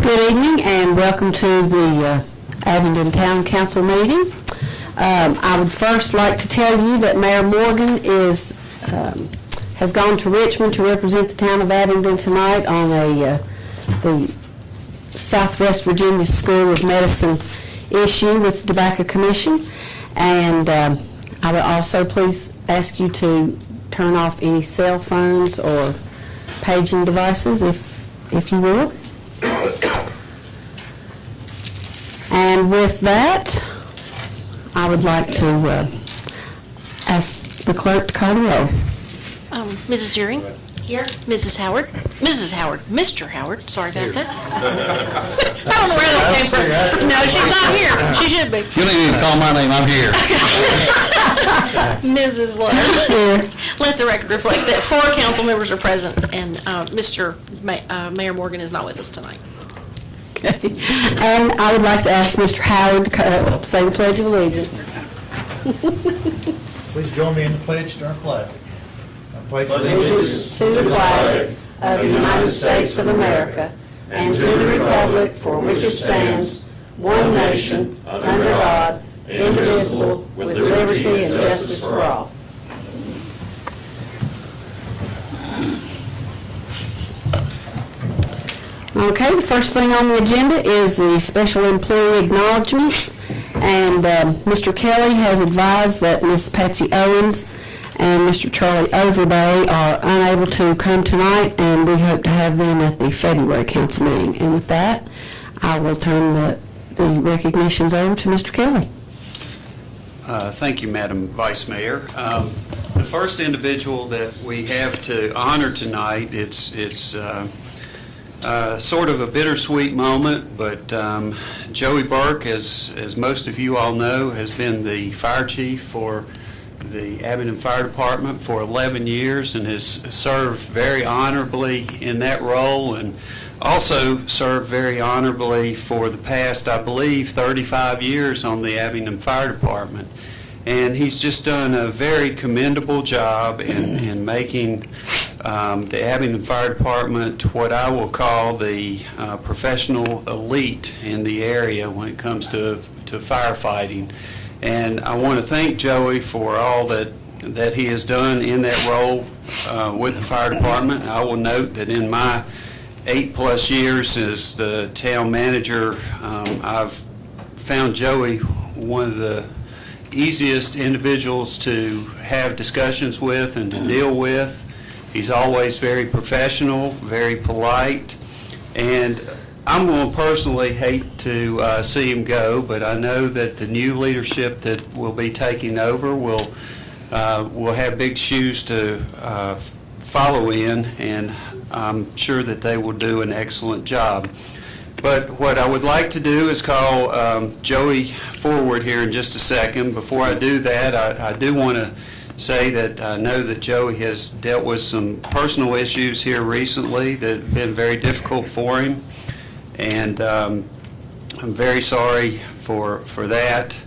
Good evening and welcome to the Abingdon Town Council meeting. I would first like to tell you that Mayor Morgan has gone to Richmond to represent the town of Abingdon tonight on the Southwest Virginia School of Medicine issue with the Tobacco Commission. And I would also please ask you to turn off any cell phones or paging devices if you will. And with that, I would like to ask the clerk to call the roll. Mrs. Deering? Here. Mrs. Howard? Mrs. Howard. Mr. Howard. Sorry about that. I don't know where that came from. No, she's not here. She should be. You don't need to call my name. I'm here. Mrs. Love. Here. Let the record reflect that 4 council members are present, and Mayor Morgan is not with us tonight. Okay. And I would like to ask Mr. Howard to say the Pledge of Allegiance. Please join me in the pledge to our flag. I pledge Allegiance to the flag of the United States of America and to the republic for which it stands, one nation, under God, indivisible, with liberty and justice for all. Okay, the first thing on the agenda is the special employee acknowledgements, and Mr. Kelly has advised that Ms. Patsy Owens and Mr. Charlie Overbay are unable to come tonight, and we hope to have them at the February council meeting. And with that, I will turn the recognitions over to Mr. Kelly. Thank you, Madam Vice Mayor. The first individual that we have to honor tonight, it's sort of a bittersweet moment, but Joey Burke, as most of you all know, has been the fire chief for the Abingdon Fire Department for 11 years and has served very honorably in that role, and also served very honorably for the past, I believe, 35 years on the Abingdon Fire Department. And he's just done a very commendable job in making the Abingdon Fire Department what I will call the professional elite in the area when it comes to firefighting. And I want to thank Joey for all that he has done in that role with the fire department. I will note that in my 8+ years as the town manager, I've found Joey one of the easiest individuals to have discussions with and to deal with. He's always very professional, very polite, and I'm going to personally hate to see him go, but I know that the new leadership that will be taking over will have big shoes to follow in, and I'm sure that they will do an excellent job. But what I would like to do is call Joey forward here in just a second. Before I do that, I do want to say that I know that Joey has dealt with some personal issues here recently that have been very difficult for him, and I'm very sorry for that.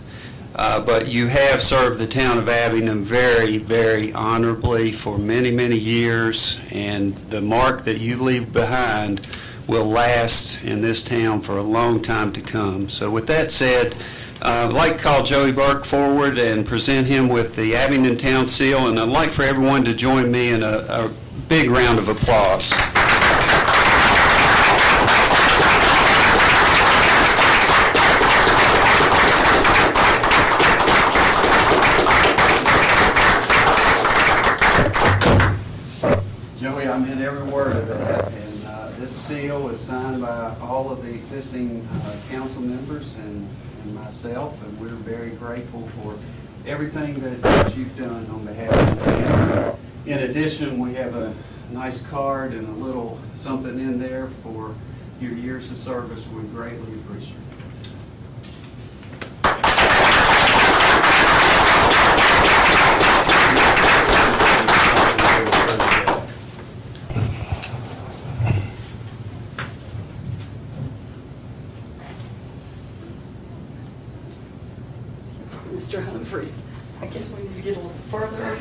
But you have served the town of Abingdon very, very honorably for many, many years, and the mark that you leave behind will last in this town for a long time to come. So with that said, I'd like to call Joey Burke forward and present him with the Abingdon Town Seal, and I'd like for everyone to join me in a big round of applause. Joey, I meant every word of that, and this seal is signed by all of the existing council members and myself, and we're very grateful for everything that you've done on behalf of the town. In addition, we have a nice card and a little something in there for your years of service. We greatly appreciate it. Mr. Humphreys, I guess we need to get a little further.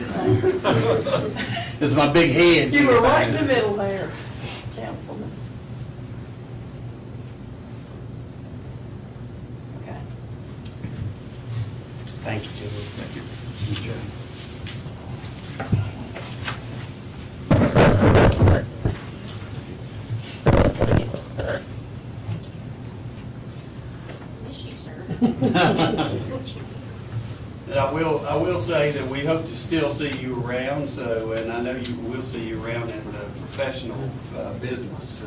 This is my big head. You were right in the middle there, Councilman. will say that we hope to still see you around, and I know you will see you around in the professional business.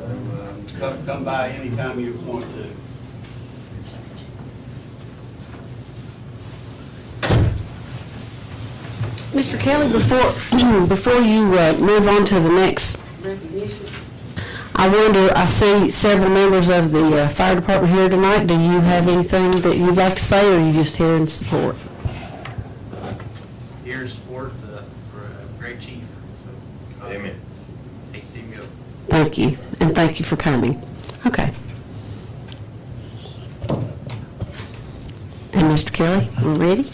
So come by anytime you want to. Mr. Kelly, before you move on to the next Recognition. I wonder, I see several members of the fire department here tonight. Do you have anything that you'd like to say, or are you just here in support? Here to support for a great chief. So, Amen. hate to see him go. Thank you, and thank you for coming. Okay. And Mr. Kelly, we're ready?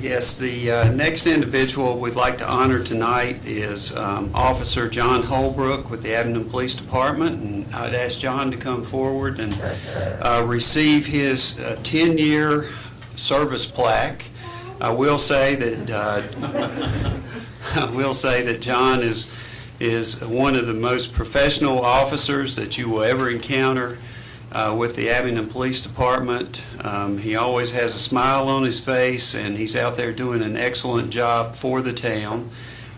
Yes, the next individual we'd like to honor tonight is Officer John Holbrook with the Abingdon Police Department, and I'd ask John to come forward and receive his 10-year service plaque. I will say that John is one of the most professional officers that you will ever encounter with the Abingdon Police Department. He always has a smile on his face, and he's out there doing an excellent job for the town.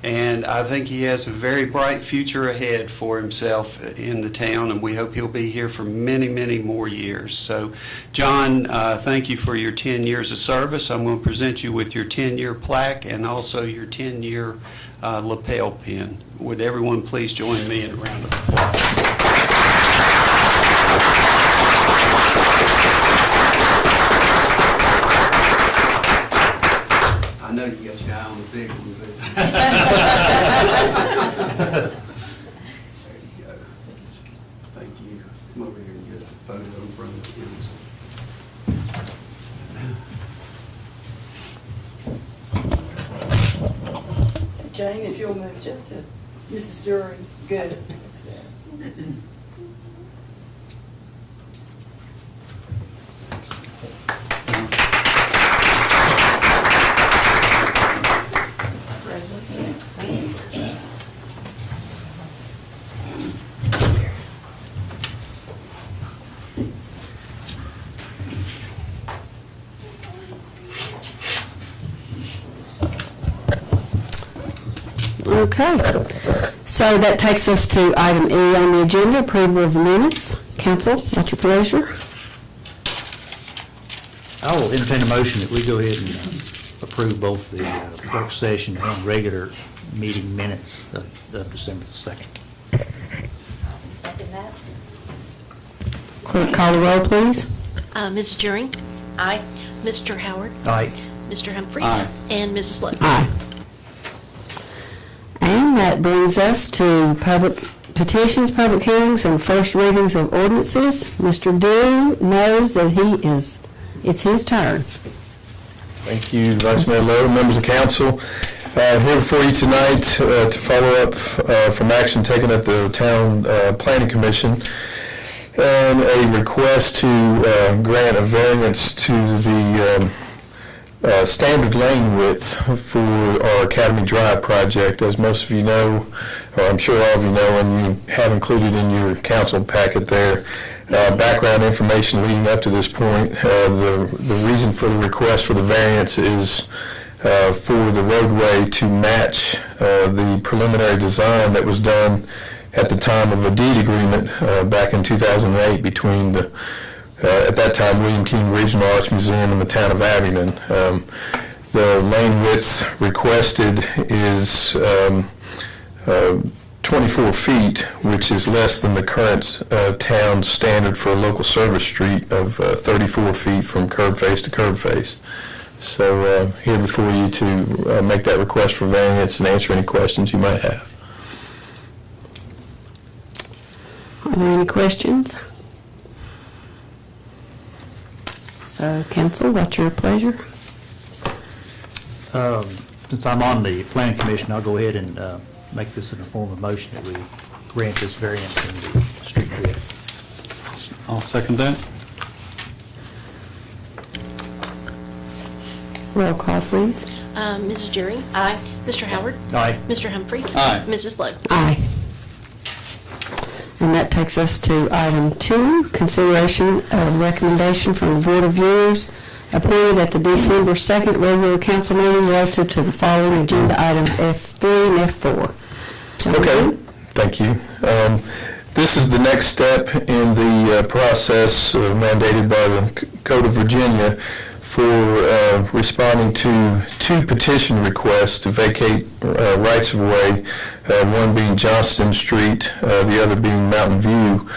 And I think he has a very bright future ahead for himself in the town, and we hope he'll be here for many, many more years. So, John, thank you for your 10 years of service. I'm going to present you with your 10-year plaque and also your 10-year lapel pin. Would everyone please join me in a round of applause? I know you got your eye on the big one, but... There you go. Thank you. Come over here and get a photo in front of the council. Jane, if you'll move just to Mrs. Dury. Good. Okay. So that takes us to item E on the agenda, approval of the minutes. Council, what's your pleasure? I will entertain a motion that we go ahead and approve both the work session and regular meeting minutes of December the 2nd. Second that. Clerk, call the roll, please. Mrs. During? Aye. Mr. Howard? Aye. Mr. Humphries? Aye. And Mrs. Lowe? Aye. And that brings us to public petitions, public hearings, and first readings of ordinances. Mr. Dew knows that it's his turn. Thank you, Vice Mayor Lowe, members of council. Here before you tonight to follow up from action taken at the Town Planning Commission and a request to grant a variance to the standard lane width for our Academy Drive project. As most of you know, or I'm sure all of you know, and you have included in your council packet there, background information leading up to this point. The reason for the request for the variance is for the roadway to match the preliminary design that was done at the time of a deed agreement back in 2008 between the at that time William King Regional Arts Museum and the town of Abingdon. The lane width requested is 24 feet, which is less than the current town standard for a local service street of 34 feet from curb face to curb face. So here before you to make that request for variance and answer any questions you might have. Are there any questions? So, council, what's your pleasure? Since I'm on the planning commission, I'll go ahead and make this in the form of motion that we grant this variance in the street width. I'll second that. Roll call, please. Mrs. During? Aye. Mr. Howard? Aye. Mr. Humphries? Aye. Mrs. Lowe? Aye. And that takes us to item 2, consideration of recommendation from the Board of Viewers appointed at the December 2nd regular council meeting relative to the following agenda items F3 and F4. Okay, thank you. This is the next step in the process mandated by the Code of Virginia for responding to 2 petition requests to vacate rights of way, one being Johnston Street, the other being Mountain View.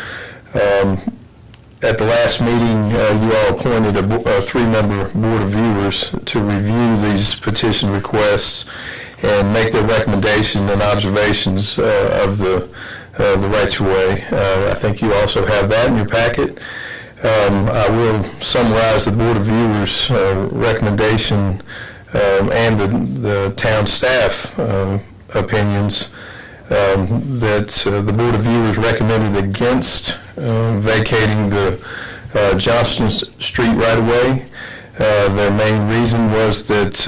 At the last meeting, you all appointed a 3-member board of viewers to review these petition requests and make their recommendation and observations of the rights of way. I think you also have that in your packet. I will summarize the Board of Viewers' recommendation and the town staff opinions that the Board of Viewers recommended against vacating the Johnston Street right-of-way. Their main reason was that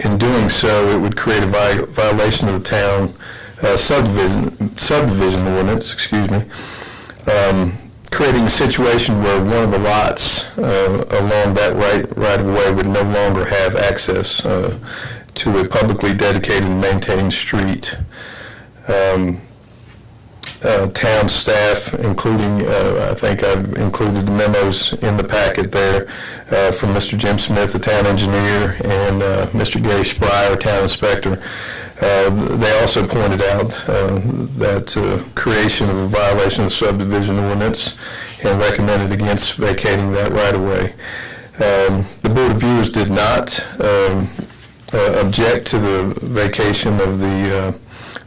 in doing so, it would create a violation of the town subdivision ordinance, creating a situation where one of the lots along that right-of-way would no longer have access to a publicly dedicated and maintained street. Town staff, including, I think I've included the memos in the packet there from Mr. Jim Smith, the town engineer, and Mr. Gary Spry, our town inspector. They also pointed out that creation of a violation of the subdivision ordinance and recommended against vacating that right-of-way. The Board of Viewers did not object to the vacation of the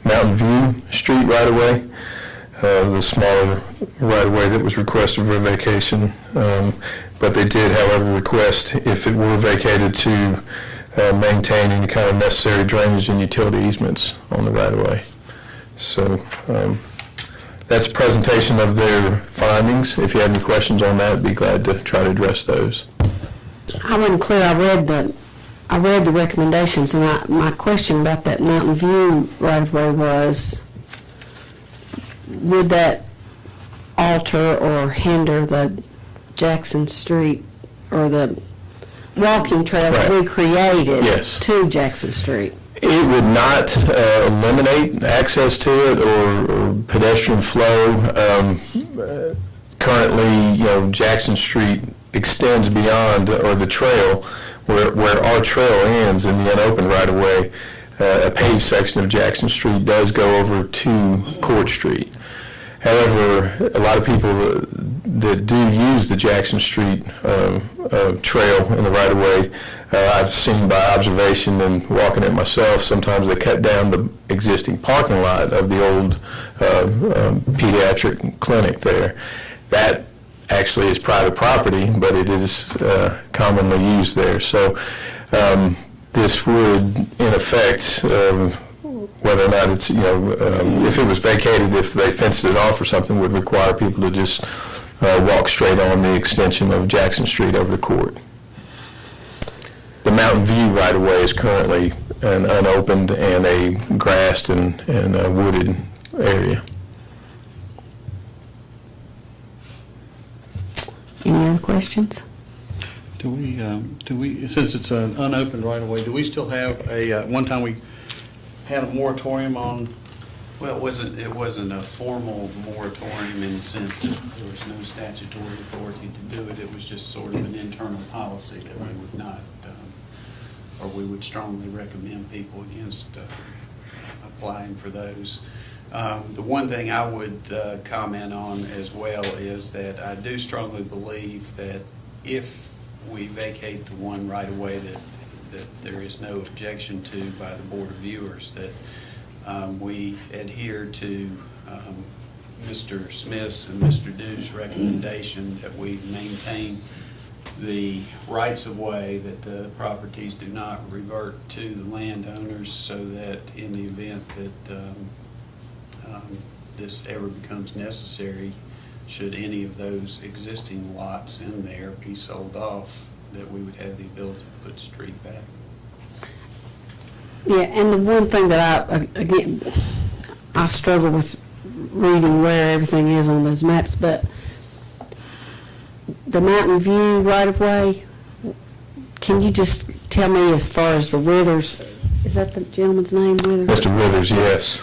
Mountain View Street right-of-way, the smaller right-of-way that was requested for vacation, but they did, however, request, if it were vacated, to maintain any kind of necessary drainage and utility easements on the right-of-way. So that's a presentation of their findings. If you have any questions on that, I'd be glad to try to address those. I wasn't clear. I read the recommendations, and my question about that Mountain View right-of-way was, would that alter or hinder the Jackson Street or the walking trail that we created to Jackson Street? It would not eliminate access to it or pedestrian flow. Currently, Jackson Street extends beyond, or the trail, where our trail ends in the unopened right-of-way. A paved section of Jackson Street does go over to Court Street. However, a lot of people that do use the Jackson Street trail in the right-of-way, I've seen by observation and walking it myself, sometimes they cut down the existing parking lot of the old pediatric clinic there. That actually is private property, but it is commonly used there. So this would, in effect, whether or not it's, if it was vacated, if they fenced it off or something, would require people to just walk straight on the extension of Jackson Street over to Court. The Mountain View right-of-way is currently an unopened and a grassed and a wooded area. Any other questions? Do we, since it's an unopened right-of-way, do we still have a, one time we had a moratorium on? Well, it wasn't a formal moratorium in the sense that there was no statutory authority to do it. It was just sort of an internal policy that we would not, or we would strongly recommend people against applying for those. The one thing I would comment on as well is that I do strongly believe that if we vacate the one right away that there is no objection to by the Board of Viewers, that we adhere to Mr. Smith's and Mr. Dew's recommendation that we maintain the rights of way, that the properties do not revert to the landowners, so that in the event that this ever becomes necessary, should any of those existing lots in there be sold off, that we would have the ability to put the street back. Yeah, and the one thing that I struggle with reading where everything is on those maps, but the Mountain View right-of-way, can you just tell me as far as the Withers, is that the gentleman's name, Withers? Mr. Withers, yes.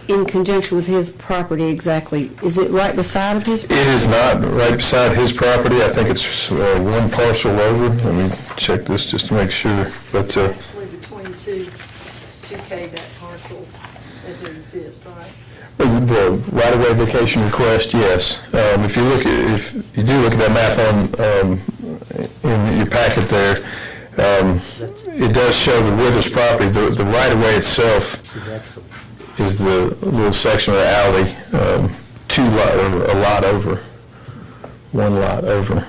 In conjunction with his property exactly, is it right beside of his property? It is not right beside his property. I think it's one parcel over. Let me check this just to make sure. But Actually, the 2K, that parcels as it exists, right? the right-of-way vacation request, yes. If you do look at that map in your packet there, it does show the Withers property. The right-of-way itself is the little section of the alley, a lot over, one lot over.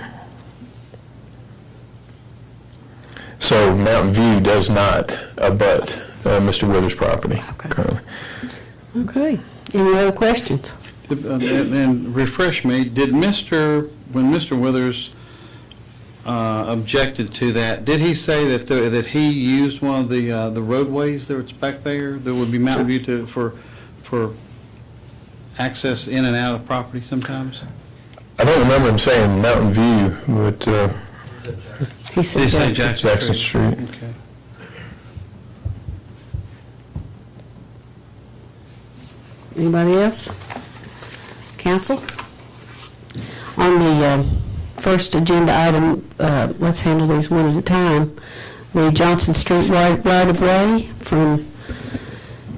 So Mountain View does not abut Mr. Withers' property currently. Okay. Any other questions? And refresh me, when Mr. Withers objected to that, did he say that he used one of the roadways that's back there that would be Mountain View for access in and out of property sometimes? I don't remember him saying Mountain View, but He said Jackson Street. Okay. Anybody else? Council? On the first agenda item, let's handle these one at a time. The Johnson Street right-of-way from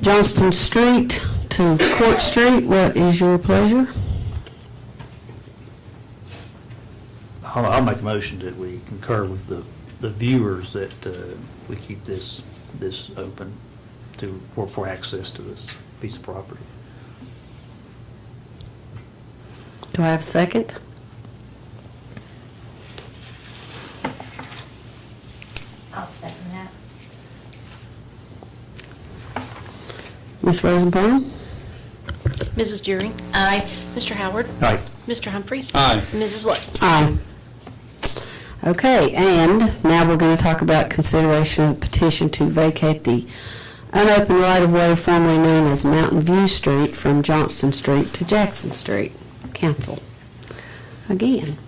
Johnston Street to Court Street, what is your pleasure? I'll make a motion that we concur with the viewers that we keep this open for access to this piece of property. Do I have a second? I'll second that. Ms. Rosenbaum? Mrs. Deering? Aye. Mr. Howard? Aye. Mr. Humphries? Aye. Mrs. Lowe? Aye. Okay, and now we're going to talk about consideration of petition to vacate the unopened right-of-way formerly known as Mountain View Street from Johnston Street to Jackson Street. Council. Again.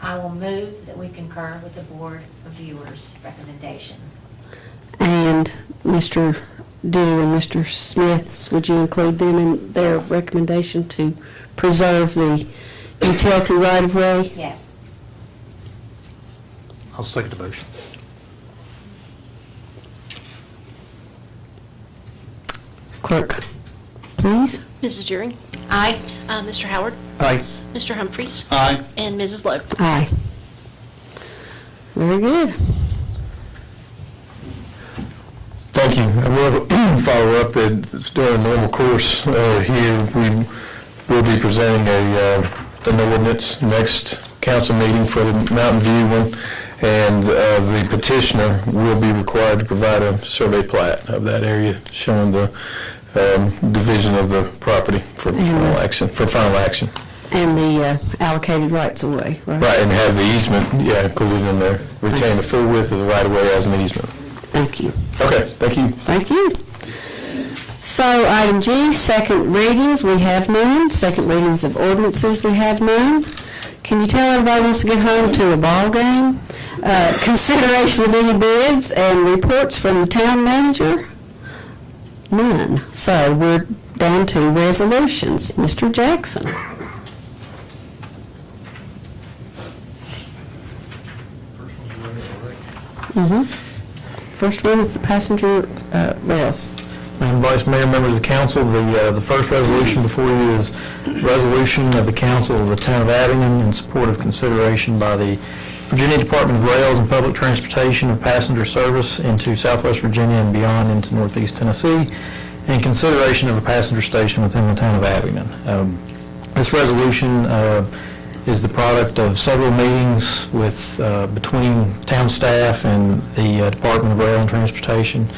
I will move that we concur with the Board of Viewers' recommendation. And Mr. Dew and Mr. Smith's, would you include them in their recommendation to preserve the utility right-of-way? Yes. I'll second the motion. Clerk, please. Mrs. Deering? Aye. Mr. Howard? Aye. Mr. Humphries? Aye. And Mrs. Lowe? Aye. Very good. Thank you. I will follow up that during the normal course here, we will be presenting an ordinance next council meeting for the Mountain View one, and the petitioner will be required to provide a survey plat of that area showing the division of the property for final action. And the allocated rights-of-way, right? Right, and have the easement, included in there. Retain the full width of the right-of-way as an easement. Thank you. Okay, thank you. Thank you. So item G, second readings, we have none. Second readings of ordinances, we have none. Can you tell everybody wants to get home to a ball game? Consideration of any bids and reports from the town manager? None. So we're down to resolutions. Mr. Jackson. First one is the passenger rails. Madam Vice Mayor, members of the council, the first resolution before you is resolution of the council of the town of Abingdon in support of consideration by the Virginia Department of Rails and Public Transportation of passenger service into Southwest Virginia and beyond into Northeast Tennessee, and consideration of a passenger station within the town of Abingdon. This resolution is the product of several meetings with between town staff and the Department of Rail and Transportation,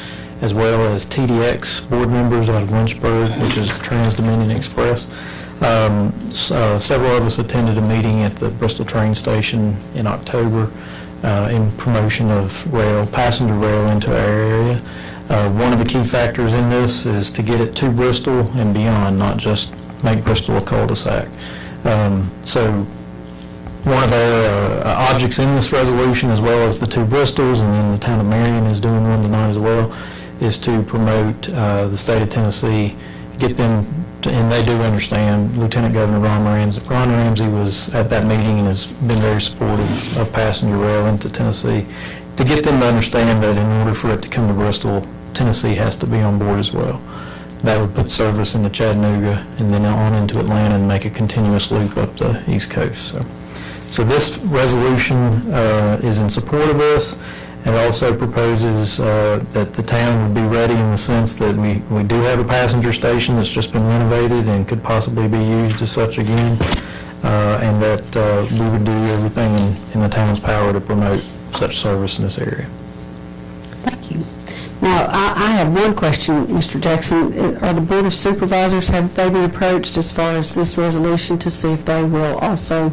as well as TDX board members out of Lynchburg, which is the Trans-Dominion Express. Several of us attended a meeting at the Bristol train station in October in promotion of passenger rail into our area. One of the key factors in this is to get it to Bristol and beyond, not just make Bristol a cul-de-sac. So one of our objects in this resolution, as well as the two Bristols, and then the town of Marion is doing one tonight as well, is to promote the state of Tennessee, get them, and they do understand. Lieutenant Governor Ron Ramsey was at that meeting and has been very supportive of passenger rail into Tennessee, to get them to understand that in order for it to come to Bristol, Tennessee has to be on board as well. That would put service into Chattanooga and then on into Atlanta and make a continuous loop up the East Coast. So this resolution is in support of this. It also proposes that the town would be ready in the sense that we do have a passenger station that's just been renovated and could possibly be used as such again, and that we would do everything in the town's power to promote such service in this area. Thank you. Now, I have one question, Mr. Jackson. Are the Board of Supervisors, have they been approached as far as this resolution to see if they will also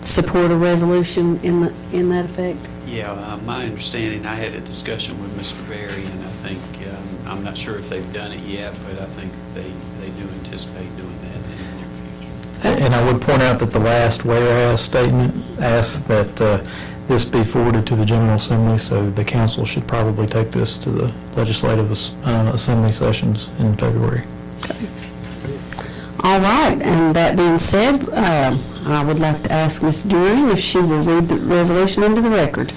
support a resolution in that effect? Yeah, my understanding, I had a discussion with Mr. Berry, and I think, I'm not sure if they've done it yet, but I think they do anticipate doing that in the near future. And I would point out that the last whereas statement asks that this be forwarded to the General Assembly, so the council should probably take this to the Legislative Assembly sessions in February. Okay. All right, and that being said, I would like to ask Ms. Deering if she will read the resolution into the record.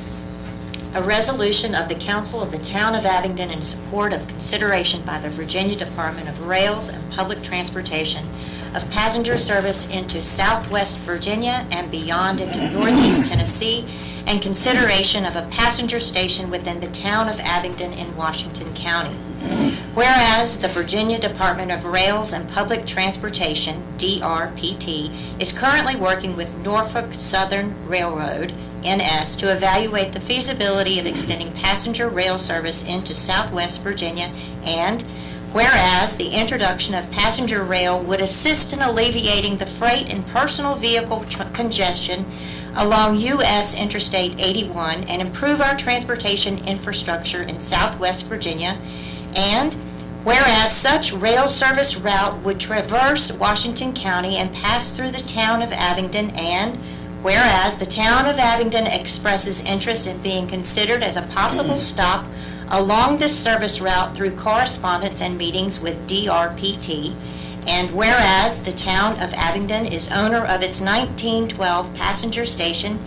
A resolution of the Council of the Town of Abingdon in support of consideration by the Virginia Department of Rails and Public Transportation of passenger service into Southwest Virginia and beyond into Northeast Tennessee, and consideration of a passenger station within the Town of Abingdon in Washington County. Whereas the Virginia Department of Rails and Public Transportation, DRPT, is currently working with Norfolk Southern Railroad, NS, to evaluate the feasibility of extending passenger rail service into Southwest Virginia, and whereas the introduction of passenger rail would assist in alleviating the freight and personal vehicle congestion along U.S. Interstate 81 and improve our transportation infrastructure in Southwest Virginia, and whereas such rail service route would traverse Washington County and pass through the town of Abingdon, and whereas the town of Abingdon expresses interest in being considered as a possible stop along this service route through correspondence and meetings with DRPT, and whereas the town of Abingdon is owner of its 1912 passenger station,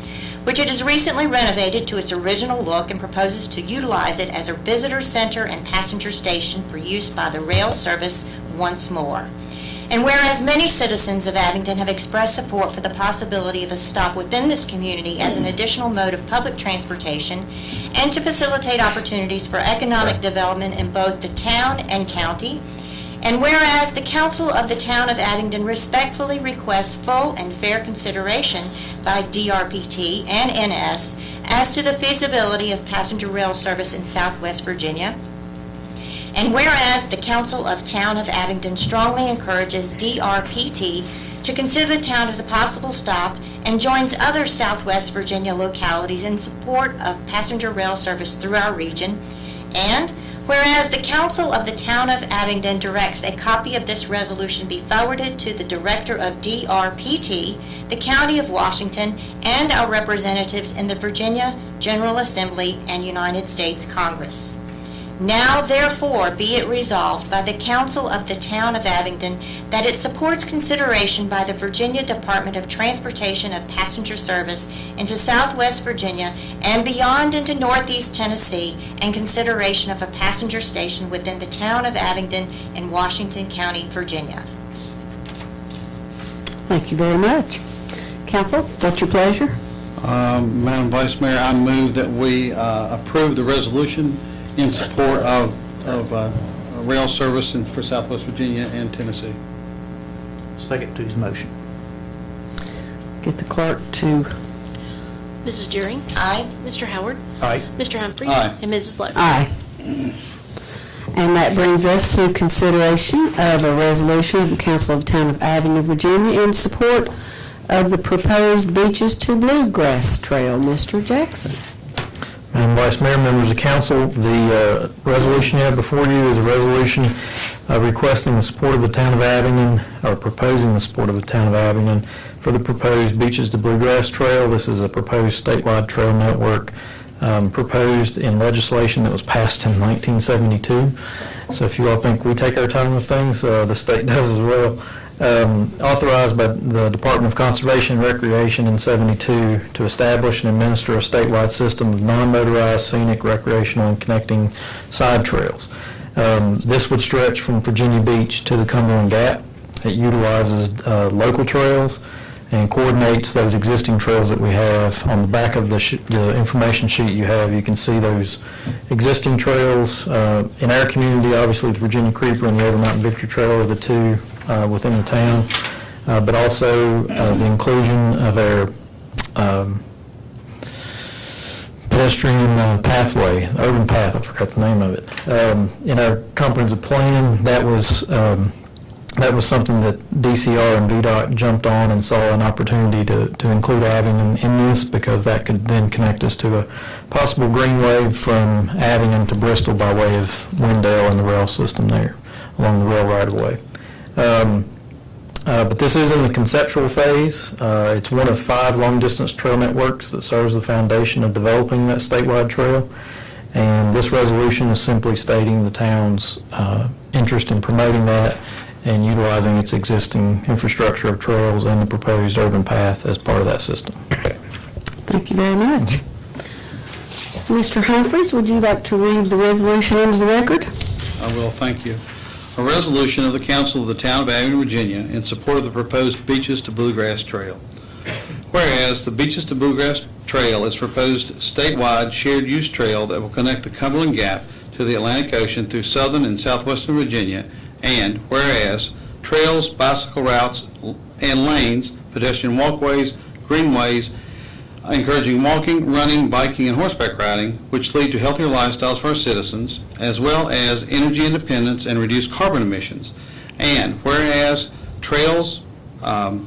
which it has recently renovated to its original look and proposes to utilize it as a visitor center and passenger station for use by the rail service once more. And whereas many citizens of Abingdon have expressed support for the possibility of a stop within this community as an additional mode of public transportation and to facilitate opportunities for economic development in both the town and county, and whereas the Council of the Town of Abingdon respectfully requests full and fair consideration by DRPT and NS as to the feasibility of passenger rail service in Southwest Virginia, and whereas the Council of Town of Abingdon strongly encourages DRPT to consider the town as a possible stop and joins other Southwest Virginia localities in support of passenger rail service through our region, and whereas the Council of the Town of Abingdon directs a copy of this resolution be forwarded to the Director of DRPT, the County of Washington, and our representatives in the Virginia General Assembly and United States Congress. Now, therefore, be it resolved by the Council of the Town of Abingdon that it supports consideration by the Virginia Department of Transportation of passenger service into Southwest Virginia and beyond into Northeast Tennessee, and consideration of a passenger station within the Town of Abingdon in Washington County, Virginia. Thank you very much. Council, what's your pleasure? Madam Vice Mayor, I move that we approve the resolution in support of rail service for Southwest Virginia and Tennessee. Second to his motion. Get the clerk to... Mrs. Deering? Aye. Mr. Howard? Aye. Mr. Humphries? Aye. And Mrs. Lowe? Aye. And that brings us to consideration of a resolution of the Council of the Town of Abingdon, Virginia, in support of the proposed Beaches to Bluegrass Trail. Mr. Jackson. Madam Vice Mayor, members of council, the resolution you have before you is a resolution requesting the support of the town of Abingdon, or proposing the support of the town of Abingdon for the proposed Beaches to Bluegrass Trail. This is a proposed statewide trail network proposed in legislation that was passed in 1972. So if you all think we take our time with things, the state does as well. Authorized by the Department of Conservation and Recreation in 72 to establish and administer a statewide system of non-motorized, scenic, recreational, and connecting side trails. This would stretch from Virginia Beach to the Cumberland Gap. It utilizes local trails and coordinates those existing trails that we have. On the back of the information sheet you have, you can see those existing trails. In our community, obviously, the Virginia Creeper and the Over Mountain Victory Trail are the two within the town, but also the inclusion of our pedestrian pathway, urban path, I forgot the name of it. In our comprehensive plan, that was something that DCR and VDOT jumped on and saw an opportunity to include Abingdon in this, because that could then connect us to a possible greenway from Abingdon to Bristol by way of Wendell and the rail system there along the rail right-of-way. But this is in the conceptual phase. It's one of 5 long-distance trail networks that serves the foundation of developing that statewide trail. And this resolution is simply stating the town's interest in promoting that and utilizing its existing infrastructure of trails and the proposed urban path as part of that system. Thank you very much. Mr. Humphreys, would you like to read the resolution into the record? I will, thank you. A resolution of the Council of the Town of Abingdon, Virginia, in support of the proposed Beaches to Bluegrass Trail. Whereas the Beaches to Bluegrass Trail is proposed statewide shared use trail that will connect the Cumberland Gap to the Atlantic Ocean through southern and southwestern Virginia, and whereas trails, bicycle routes, and lanes, pedestrian walkways, greenways, encouraging walking, running, biking, and horseback riding, which lead to healthier lifestyles for our citizens, as well as energy independence and reduced carbon emissions. And whereas trails, bike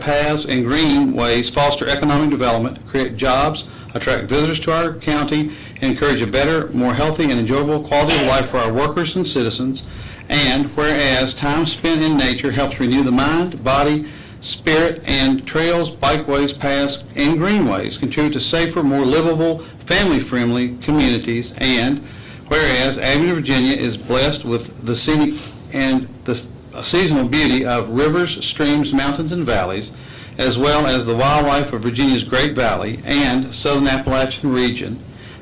paths, and greenways foster economic development, create jobs, attract visitors to our county, and encourage a better, more healthy, and enjoyable quality of life for our workers and citizens. And whereas time spent in nature helps renew the mind, body, spirit, and trails, bikeways, paths, and greenways contribute to safer, more livable, family-friendly communities. And whereas Abingdon, Virginia is blessed with the scenic and the seasonal beauty of rivers, streams, mountains, and valleys, as well as the wildlife of Virginia's Great Valley and Southern Appalachian region.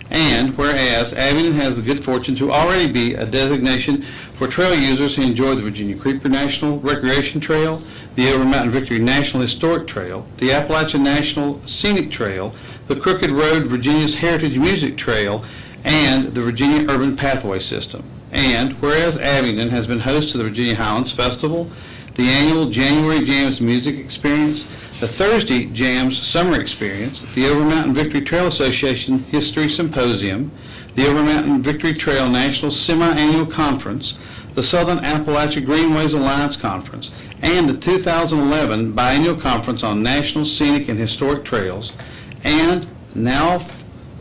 And whereas Abingdon has the good fortune to already be a designation for trail users who enjoy the Virginia Creeper National Recreation Trail, the Over Mountain Victory National Historic Trail, the Appalachian National Scenic Trail, the Crooked Road Virginia's Heritage Music Trail, and the Virginia Urban Pathway System. And whereas Abingdon has been host to the Virginia Highlands Festival, the annual January Jams Music Experience, the Thursday Jams Summer Experience, the Over Mountain Victory Trail Association History Symposium, the Over Mountain Victory Trail National Semi-Annual Conference, the Southern Appalachia Greenways Alliance Conference, and the 2011 Biennial Conference on National Scenic and Historic Trails. And now,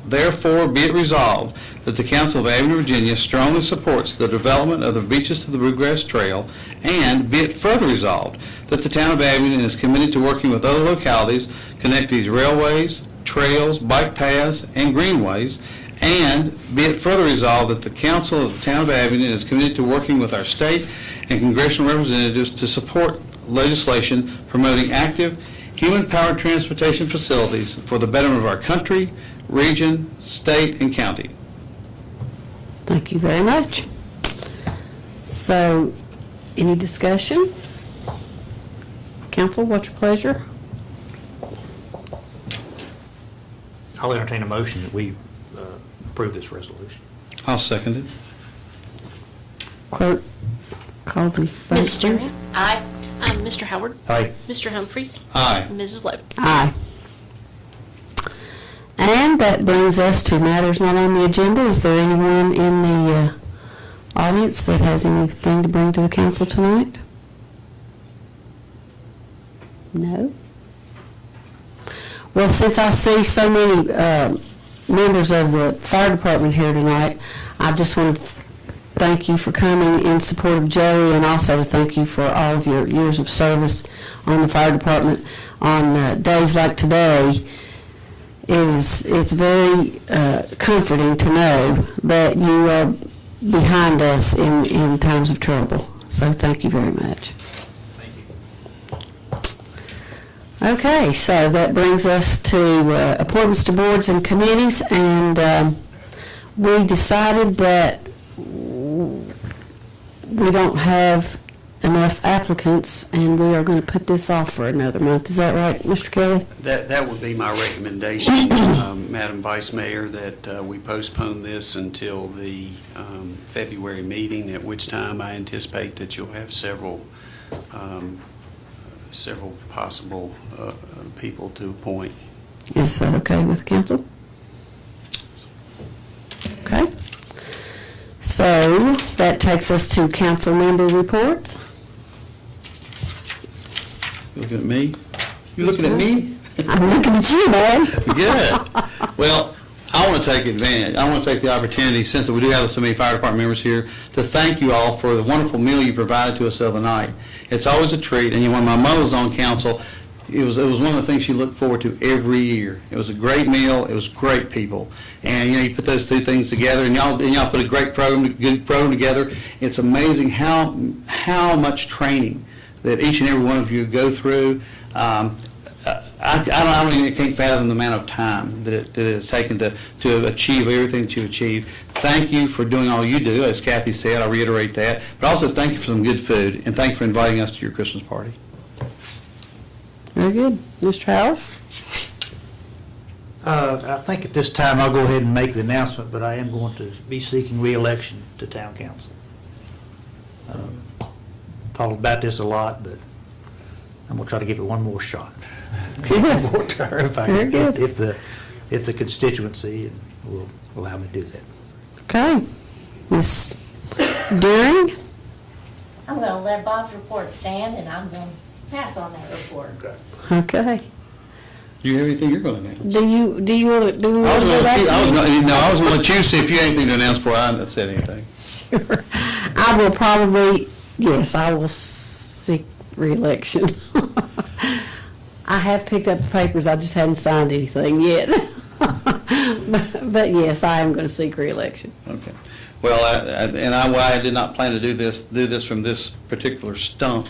therefore, be it resolved that the Council of Abingdon, Virginia strongly supports the development of the Beaches to the Bluegrass Trail, and be it further resolved that the town of Abingdon is committed to working with other localities, connect these railways, trails, bike paths, and greenways, and be it further resolved that the Council of the town of Abingdon is committed to working with our state and congressional representatives to support legislation promoting active, human-powered transportation facilities for the betterment of our country, region, state, and county. Thank you very much. So, any discussion? Council, what's your pleasure? I'll entertain a motion that we approve this resolution. I'll second it. Clerk, call the vote, Mrs. please. Jones? Aye. Mr. Howard? Aye. Mr. Humphreys? Aye. Mrs. Lowe? Aye. And that brings us to matters not on the agenda. Is there anyone in the audience that has anything to bring to the council tonight? No? Well, since I see so many members of the fire department here tonight, I just want to thank you for coming in support of Joey, and also to thank you for all of your years of service on the fire department. On days like today, it's very comforting to know that you are behind us in times of trouble. So thank you very much. Okay, so that brings us to appointments to boards and committees, and we decided that we don't have enough applicants, and we are going to put this off for another month. Is that right, Mr. Kelly? That would be my recommendation, Madam Vice Mayor, that we postpone this until the February meeting, at which time I anticipate that you'll have several possible people to appoint. Is that okay with the council? Okay. So that takes us to council member reports. Looking at me? You looking at me? I'm looking at you, man. Good. Well, I want to take advantage. I want to take the opportunity, since we do have so many fire department members here, to thank you all for the wonderful meal you provided to us the other night. It's always a treat. And when my mother was on council, it was one of the things she looked forward to every year. It was a great meal. It was great people. And you put those two things together, and y'all put a good program together. It's amazing how much training that each and every one of you go through. I can't fathom the amount of time that it has taken to achieve everything that you achieve. Thank you for doing all you do, as Kathy said. I reiterate that. But also thank you for some good food, and thank you for inviting us to your Christmas party. Very good. Mr. Howard? I think at this time I'll go ahead and make the announcement, but I am going to be seeking re-election to town council. Thought about this a lot, but I'm going to try to give it one more shot. One more term if the constituency will allow me to do that. Okay. Ms. Deering? I'm going to let Bob's report stand, and I'm going to pass on that report. Okay. Do you have anything you're going to announce? Do you want to I was going to let you see if you had anything to announce before I said anything. Sure. I will probably, yes, I will seek re-election. I have picked up the papers, I just hadn't signed anything yet. But yes, I am going to seek re-election. Okay. Well, I did not plan to do this from this particular stump,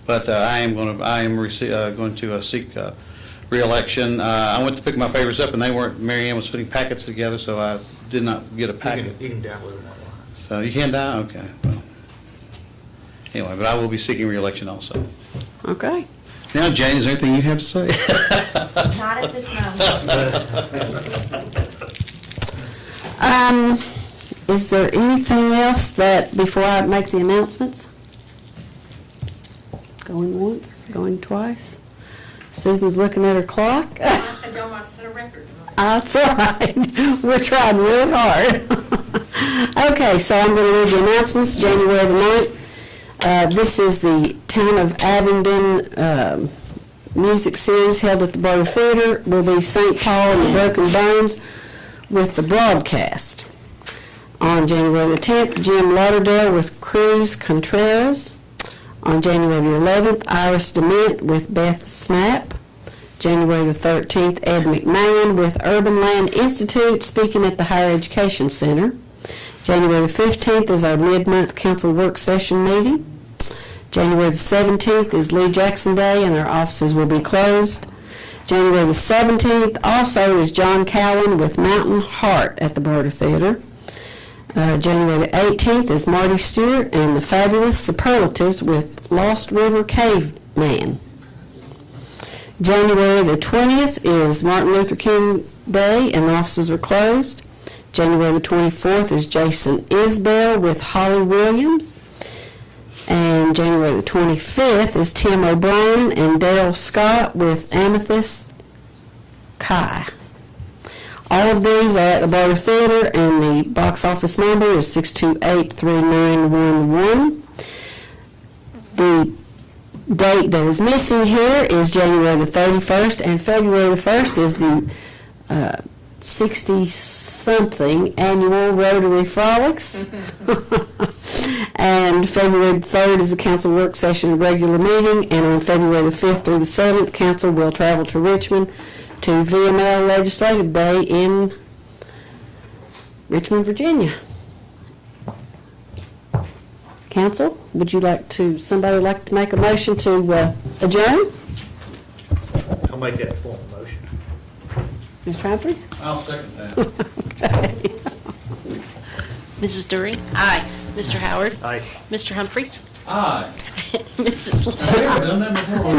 but I am going to seek re-election. I went to pick my papers up, and they weren't. Mary Ann was putting packets together, so I did not get a packet. You can download them online. So you can download? Okay. Well, anyway, but I will be seeking re-election also. Okay. Now, Jane, is there anything you have to say? Not at this moment. Is there anything else that, before I make the announcements? Going once, going twice? Susan's looking at her clock. I said y'all might set a record. That's all right. We're trying really hard. Okay, so I'm going to read the announcements. January the 9th. This is the Town of Abingdon music series held at the Barter Theater. Will be St. Paul and the Broken Bones with the broadcast. On January the 10th, Jim Lauderdale with Cruz Contreras. On January the 11th, Iris DeMint with Beth Snap. January the 13th, Ed McMahon with Urban Land Institute speaking at the Higher Education Center. January the 15th is our mid-month council work session meeting. January the 17th is Lee Jackson Day, and our offices will be closed. January the 17th also is John Cowan with Mountain Heart at the Barter Theater. January the 18th is Marty Stewart and the Fabulous Superlatives with Lost River Caveman. January the 20th is Martin Luther King Day, and offices are closed. January the 24th is Jason Isbell with Holly Williams. And January the 25th is Tim O'Brien and Dale Scott with Amethyst Kai. All of these are at the Barter Theater, and the box office number is 628-3911. The date that is missing here is January the 31st, and February the 1st is the 60-something annual Rotary Frolics. And February the 3rd is the council work session and regular meeting, and on February the 5th through the 7th, council will travel to Richmond to VML Legislative Day in Richmond, Virginia. Council, would you like to, somebody would like to make a motion to adjourn? I'll make that formal motion. Mr. Humphries? I'll second that. Okay. Mrs. Dury? Aye. Mr. Howard? Aye. Mr. Humphries? Aye. Mrs. Lowe? Have you ever done that before?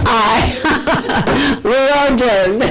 Aye. We're adjourned.